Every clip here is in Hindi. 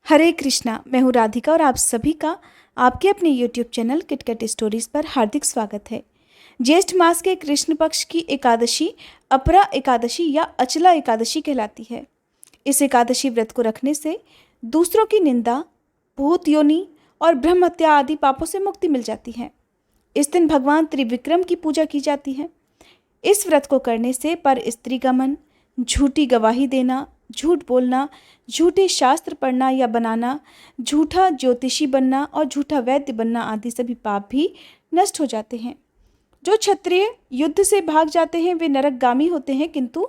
हरे कृष्णा। मैं हूँ राधिका और आप सभी का आपके अपने यूट्यूब चैनल किटकट स्टोरीज पर हार्दिक स्वागत है। ज्येष्ठ मास के कृष्ण पक्ष की एकादशी अपरा एकादशी या अचला एकादशी कहलाती है। इस एकादशी व्रत को रखने से दूसरों की निंदा, भूत योनि और ब्रह्म हत्या आदि पापों से मुक्ति मिल जाती है। इस दिन भगवान त्रिविक्रम की पूजा की जाती है। इस व्रत को करने से पर स्त्री गमन, झूठी गवाही देना, झूठ बोलना, झूठे शास्त्र पढ़ना या बनाना, झूठा ज्योतिषी बनना और झूठा वैद्य बनना आदि सभी पाप भी नष्ट हो जाते हैं। जो क्षत्रिय युद्ध से भाग जाते हैं वे नरकगामी होते हैं, किंतु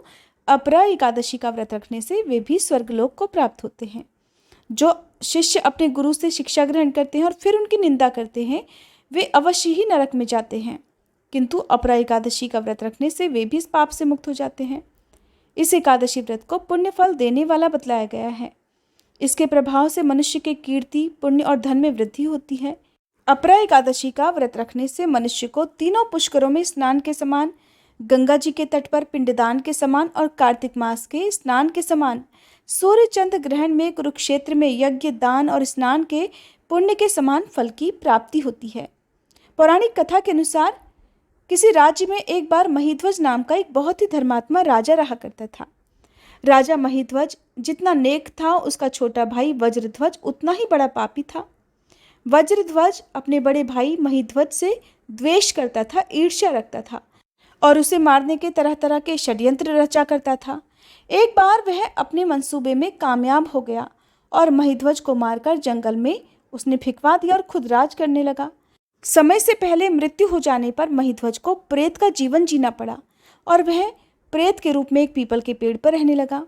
अपरा एकादशी का व्रत रखने से वे भी स्वर्गलोक को प्राप्त होते हैं। जो शिष्य अपने गुरु से शिक्षा ग्रहण करते हैं और फिर उनकी निंदा करते हैं वे अवश्य ही नरक में जाते हैं, किंतु अपरा एकादशी का व्रत रखने से वे भी इस पाप से मुक्त हो जाते हैं। इस एकादशी व्रत को पुण्य फल देने वाला बतलाया गया है। इसके प्रभाव से मनुष्य के कीर्ति, पुण्य और धन में वृद्धि होती है। अपरा एकादशी का व्रत रखने से मनुष्य को तीनों पुष्करों में स्नान के समान, गंगा जी के तट पर पिंडदान के समान और कार्तिक मास के स्नान के समान, सूर्य चंद्र ग्रहण में कुरुक्षेत्र में यज्ञ, दान और स्नान के पुण्य के समान फल की प्राप्ति होती है। पौराणिक कथा के अनुसार किसी राज्य में एक बार महीध्वज नाम का एक बहुत ही धर्मात्मा राजा रहा करता था। राजा महीध्वज जितना नेक था, उसका छोटा भाई वज्रध्वज उतना ही बड़ा पापी था। वज्रध्वज अपने बड़े भाई महीध्वज से द्वेष करता था, ईर्ष्या रखता था और उसे मारने के तरह तरह के षड्यंत्र रचा करता था। एक बार वह अपने मंसूबे में कामयाब हो गया और महीध्वज को मारकर जंगल में उसने फिकवा दिया और खुद राज करने लगा। समय से पहले मृत्यु हो जाने पर महीध्वज को प्रेत का जीवन जीना पड़ा और वह प्रेत के रूप में एक पीपल के पेड़ पर रहने लगा।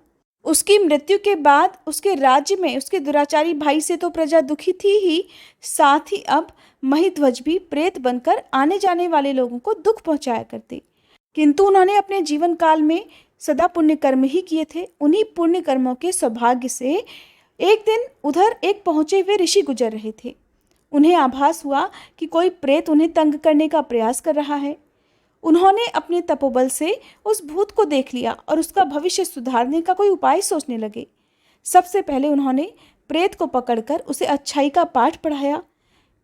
उसकी मृत्यु के बाद उसके राज्य में उसके दुराचारी भाई से तो प्रजा दुखी थी ही, साथ ही अब महीध्वज भी प्रेत बनकर आने जाने वाले लोगों को दुख पहुंचाया करते। किंतु उन्होंने अपने जीवन काल में सदा पुण्य कर्म ही किए थे। उन्हीं पुण्य कर्मों के सौभाग्य से एक दिन उधर एक पहुंचे हुए ऋषि गुजर रहे थे। उन्हें आभास हुआ कि कोई प्रेत उन्हें तंग करने का प्रयास कर रहा है। उन्होंने अपने तपोबल से उस भूत को देख लिया और उसका भविष्य सुधारने का कोई उपाय सोचने लगे। सबसे पहले उन्होंने प्रेत को पकड़कर उसे अच्छाई का पाठ पढ़ाया।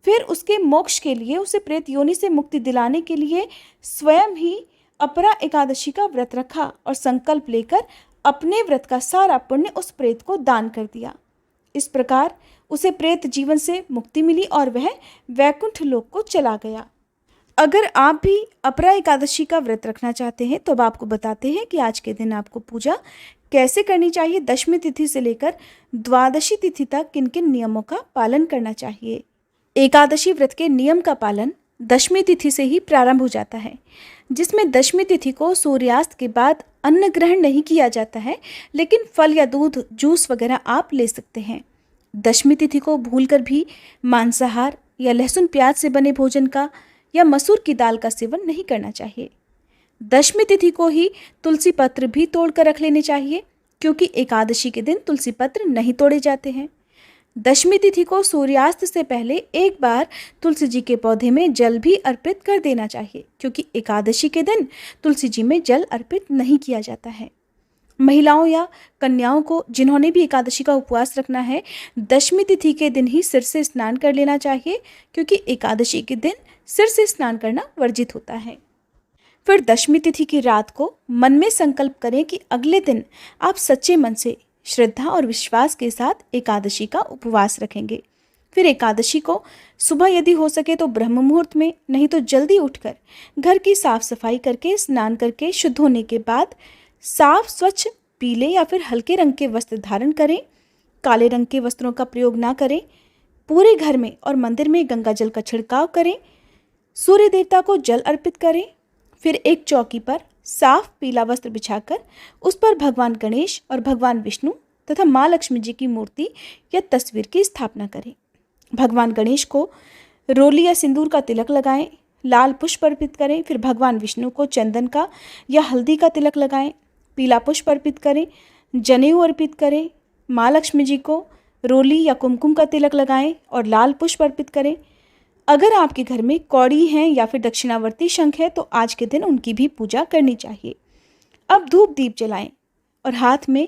फिर उसके मोक्ष के लिए, उसे प्रेत योनि से मुक्ति दिलाने के लिए स्वयं ही अपरा एकादशी का व्रत रखा और संकल्प लेकर अपने व्रत का सारा पुण्य उस प्रेत को दान कर दिया। इस प्रकार उसे प्रेत जीवन से मुक्ति मिली और वह वैकुंठ लोक को चला गया। अगर आप भी अपरा एकादशी का व्रत रखना चाहते हैं तो अब आपको बताते हैं कि आज के दिन आपको पूजा कैसे करनी चाहिए। दशमी तिथि से लेकर द्वादशी तिथि तक किन किन नियमों का पालन करना चाहिए। एकादशी व्रत के नियम का पालन दशमी तिथि से ही प्रारंभ हो जाता है, जिसमें दशमी तिथि को सूर्यास्त के बाद अन्न ग्रहण नहीं किया जाता है, लेकिन फल या दूध, जूस वगैरह आप ले सकते हैं। दशमी तिथि को भूलकर भी मांसाहार या लहसुन प्याज से बने भोजन का या मसूर की दाल का सेवन नहीं करना चाहिए। दशमी तिथि को ही तुलसी पत्र भी तोड़कर रख लेने चाहिए, क्योंकि एकादशी के दिन तुलसी पत्र नहीं तोड़े जाते हैं। दशमी तिथि को सूर्यास्त से पहले एक बार तुलसी जी के पौधे में जल भी अर्पित कर देना चाहिए, क्योंकि एकादशी के दिन तुलसी जी में जल अर्पित नहीं किया जाता है। महिलाओं या कन्याओं को जिन्होंने भी एकादशी का उपवास रखना है, दशमी तिथि के दिन ही सिर से स्नान कर लेना चाहिए, क्योंकि एकादशी के दिन सिर से स्नान करना वर्जित होता है। फिर दशमी तिथि की रात को मन में संकल्प करें कि अगले दिन आप सच्चे मन से, श्रद्धा और विश्वास के साथ एकादशी का उपवास रखेंगे। फिर एकादशी को सुबह यदि हो सके तो ब्रह्म मुहूर्त में, नहीं तो जल्दी उठकर घर की साफ सफाई करके, स्नान करके शुद्ध होने के बाद साफ स्वच्छ पीले या फिर हल्के रंग के वस्त्र धारण करें। काले रंग के वस्त्रों का प्रयोग ना करें। पूरे घर में और मंदिर में गंगा जल का छिड़काव करें। सूर्य देवता को जल अर्पित करें। फिर एक चौकी पर साफ पीला वस्त्र बिछाकर उस पर भगवान गणेश और भगवान विष्णु तथा माँ लक्ष्मी जी की मूर्ति या तस्वीर की स्थापना करें। भगवान गणेश को रोली या सिंदूर का तिलक लगाएं। लाल पुष्प अर्पित करें। फिर भगवान विष्णु को चंदन का या हल्दी का तिलक लगाएं। पीला पुष्प अर्पित करें। जनेऊ अर्पित करें। माँ लक्ष्मी जी को रोली या कुमकुम का तिलक लगाएं और लाल पुष्प अर्पित करें। अगर आपके घर में कौड़ी हैं या फिर दक्षिणावर्ती शंख है तो आज के दिन उनकी भी पूजा करनी चाहिए। अब धूप दीप जलाएं और हाथ में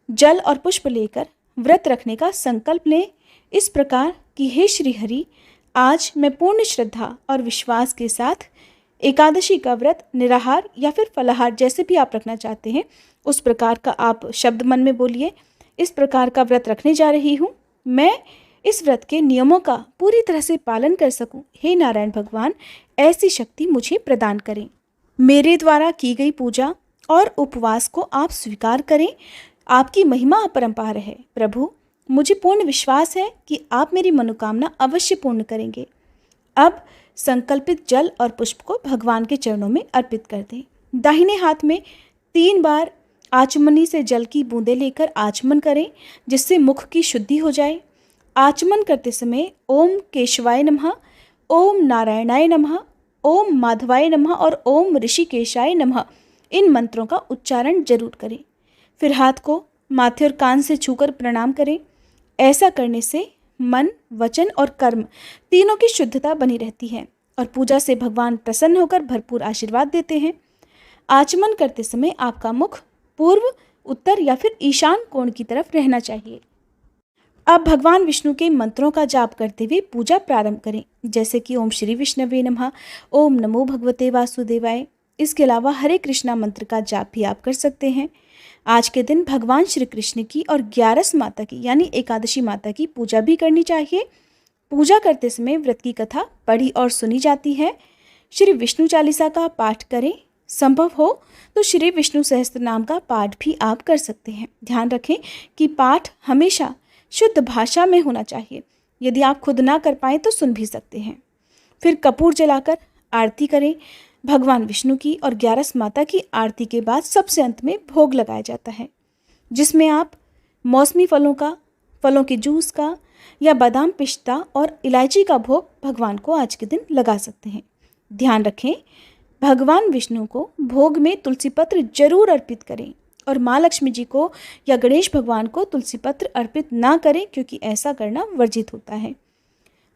जल और पुष्प लेकर व्रत रखने का संकल्प लें इस प्रकार कि हे श्री हरि, आज मैं पूर्ण श्रद्धा और विश्वास के साथ एकादशी का व्रत निराहार या फिर फलाहार जैसे भी आप रखना चाहते हैं उस प्रकार का आप शब्द मन में बोलिए। इस प्रकार का व्रत रखने जा रही हूँ। मैं इस व्रत के नियमों का पूरी तरह से पालन कर सकूं। हे नारायण भगवान, ऐसी शक्ति मुझे प्रदान करें। मेरे द्वारा की गई पूजा और उपवास को आप स्वीकार करें। आपकी महिमा अपरंपार है प्रभु। मुझे पूर्ण विश्वास है कि आप मेरी मनोकामना अवश्य पूर्ण करेंगे। अब संकल्पित जल और पुष्प को भगवान के चरणों में अर्पित कर दें। दाहिने हाथ में 3 बार आचमनी से जल की बूंदें लेकर आचमन करें, जिससे मुख की शुद्धि हो जाए। आचमन करते समय ओम केशवाय नमः, ओम नारायणाय नमः, ओम माधवाय नमः और ओम ऋषिकेशाय नमः इन मंत्रों का उच्चारण जरूर करें। फिर हाथ को माथे और कान से छूकर प्रणाम करें। ऐसा करने से मन, वचन और कर्म तीनों की शुद्धता बनी रहती है और पूजा से भगवान प्रसन्न होकर भरपूर आशीर्वाद देते हैं। आचमन करते समय आपका मुख पूर्व, उत्तर या फिर ईशान कोण की तरफ रहना चाहिए। अब भगवान विष्णु के मंत्रों का जाप करते हुए पूजा प्रारंभ करें, जैसे कि ओम श्री विष्णवे नमः, ओम नमो भगवते वासुदेवाय। इसके अलावा हरे कृष्णा मंत्र का जाप भी आप कर सकते हैं। आज के दिन भगवान श्री कृष्ण की और 11 माता की यानी एकादशी माता की पूजा भी करनी चाहिए। पूजा करते समय व्रत की कथा पढ़ी और सुनी जाती है। श्री विष्णु चालीसा का पाठ करें। संभव हो तो श्री विष्णु सहस्त्र नाम का पाठ भी आप कर सकते हैं। ध्यान रखें कि पाठ हमेशा शुद्ध भाषा में होना चाहिए। यदि आप खुद ना कर पाएँ तो सुन भी सकते हैं। फिर कपूर जलाकर आरती करें। भगवान विष्णु की और 11 माता की आरती के बाद सबसे अंत में भोग लगाया जाता है, जिसमें आप मौसमी फलों के जूस का या बादाम, पिस्ता और इलायची का भोग भगवान को आज के दिन लगा सकते हैं। ध्यान रखें, भगवान विष्णु को भोग में तुलसी पत्र जरूर अर्पित करें और माँ लक्ष्मी जी को या गणेश भगवान को तुलसी पत्र अर्पित ना करें, क्योंकि ऐसा करना वर्जित होता है।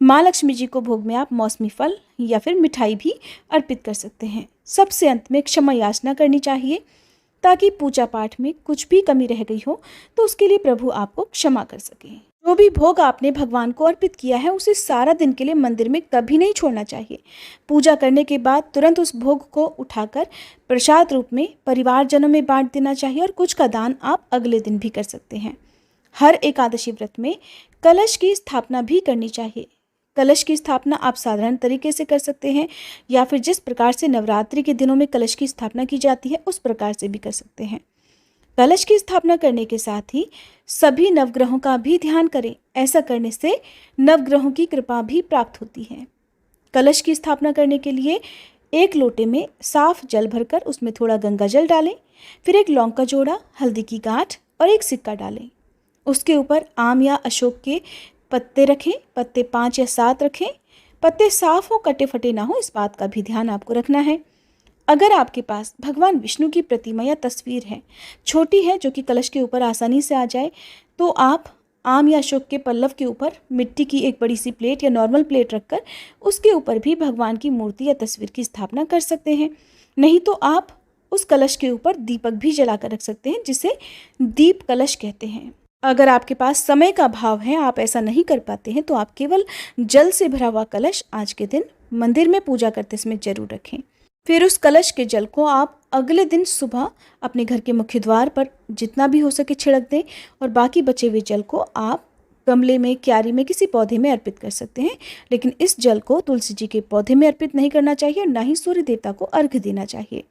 माँ लक्ष्मी जी को भोग में आप मौसमी फल या फिर मिठाई भी अर्पित कर सकते हैं। सबसे अंत में क्षमा याचना करनी चाहिए, ताकि पूजा पाठ में कुछ भी कमी रह गई हो तो उसके लिए प्रभु आपको क्षमा कर सके। जो भी भोग आपने भगवान को अर्पित किया है उसे सारा दिन के लिए मंदिर में कभी नहीं छोड़ना चाहिए। पूजा करने के बाद तुरंत उस भोग को उठाकर प्रसाद रूप में परिवारजनों में बांट देना चाहिए और कुछ का दान आप अगले दिन भी कर सकते हैं। हर एकादशी व्रत में कलश की स्थापना भी करनी चाहिए। कलश की स्थापना आप साधारण तरीके से कर सकते हैं या फिर जिस प्रकार से नवरात्रि के दिनों में कलश की स्थापना की जाती है उस प्रकार से भी कर सकते हैं। कलश की स्थापना करने के साथ ही सभी नवग्रहों का भी ध्यान करें। ऐसा करने से नवग्रहों की कृपा भी प्राप्त होती है। कलश की स्थापना करने के लिए एक लोटे में साफ जल भरकर उसमें थोड़ा गंगा जल डालें। फिर एक लौंग का जोड़ा, हल्दी की गांठ और एक सिक्का डालें। उसके ऊपर आम या अशोक के पत्ते रखें। पत्ते 5 या 7 रखें। पत्ते साफ हो, कटे फटे ना हो, इस बात का भी ध्यान आपको रखना है। अगर आपके पास भगवान विष्णु की प्रतिमा या तस्वीर है, छोटी है, जो कि कलश के ऊपर आसानी से आ जाए, तो आप आम या अशोक के पल्लव के ऊपर मिट्टी की एक बड़ी सी प्लेट या नॉर्मल प्लेट रखकर उसके ऊपर भी भगवान की मूर्ति या तस्वीर की स्थापना कर सकते हैं। नहीं तो आप उस कलश के ऊपर दीपक भी जलाकर रख सकते हैं, जिसे दीप कलश कहते हैं। अगर आपके पास समय का अभाव है, आप ऐसा नहीं कर पाते हैं, तो आप केवल जल से भरा हुआ कलश आज के दिन मंदिर में पूजा करते समय जरूर रखें। फिर उस कलश के जल को आप अगले दिन सुबह अपने घर के मुख्य द्वार पर जितना भी हो सके छिड़क दें और बाकी बचे हुए जल को आप गमले में, क्यारी में, किसी पौधे में अर्पित कर सकते हैं। लेकिन इस जल को तुलसी जी के पौधे में अर्पित नहीं करना चाहिए और ना ही सूर्य देवता को अर्घ्य देना चाहिए।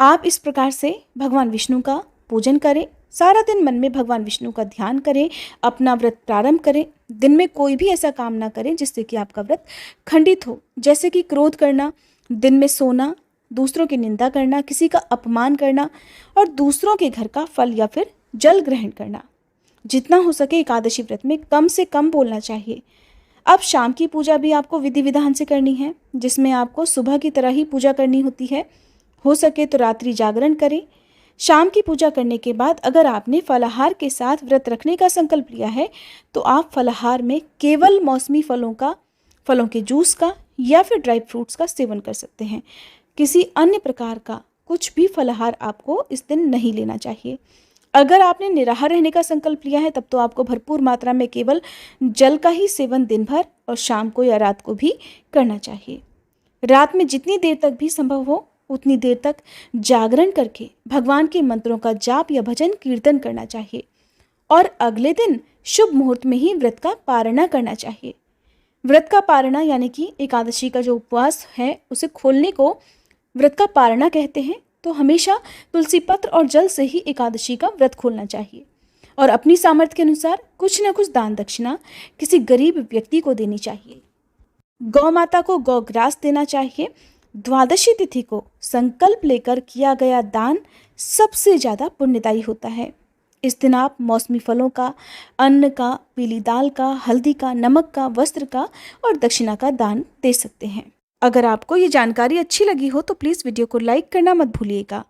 आप इस प्रकार से भगवान विष्णु का पूजन करें। सारा दिन मन में भगवान विष्णु का ध्यान करें। अपना व्रत प्रारंभ करें। दिन में कोई भी ऐसा काम ना करें जिससे कि आपका व्रत खंडित हो, जैसे कि क्रोध करना, दिन में सोना, दूसरों की निंदा करना, किसी का अपमान करना और दूसरों के घर का फल या फिर जल ग्रहण करना। जितना हो सके एकादशी व्रत में कम से कम बोलना चाहिए। अब शाम की पूजा भी आपको विधि विधान से करनी है, जिसमें आपको सुबह की तरह ही पूजा करनी होती है। हो सके तो रात्रि जागरण करें। शाम की पूजा करने के बाद अगर आपने फलाहार के साथ व्रत रखने का संकल्प लिया है, तो आप फलाहार में केवल मौसमी फलों के जूस का या फिर ड्राई फ्रूट्स का सेवन कर सकते हैं। किसी अन्य प्रकार का कुछ भी फलाहार आपको इस दिन नहीं लेना चाहिए। अगर आपने निराहार रहने का संकल्प लिया है तब तो आपको भरपूर मात्रा में केवल जल का ही सेवन दिन भर और शाम को या रात को भी करना चाहिए। रात में जितनी देर तक भी संभव हो उतनी देर तक जागरण करके भगवान के मंत्रों का जाप या भजन कीर्तन करना चाहिए और अगले दिन शुभ मुहूर्त में ही व्रत का पारणा करना चाहिए। व्रत का पारणा यानी कि एकादशी का जो उपवास है उसे खोलने को व्रत का पारणा कहते हैं। तो हमेशा तुलसी पत्र और जल से ही एकादशी का व्रत खोलना चाहिए और अपनी सामर्थ्य के अनुसार कुछ न कुछ दान दक्षिणा किसी गरीब व्यक्ति को देनी चाहिए। गौ माता को गौग्रास देना चाहिए। द्वादशी तिथि को संकल्प लेकर किया गया दान सबसे ज़्यादा पुण्यदायी होता है। इस दिन आप मौसमी फलों का, अन्न का, पीली दाल का, हल्दी का, नमक का, वस्त्र का और दक्षिणा का दान दे सकते हैं। अगर आपको ये जानकारी अच्छी लगी हो तो प्लीज़ वीडियो को लाइक करना मत भूलिएगा।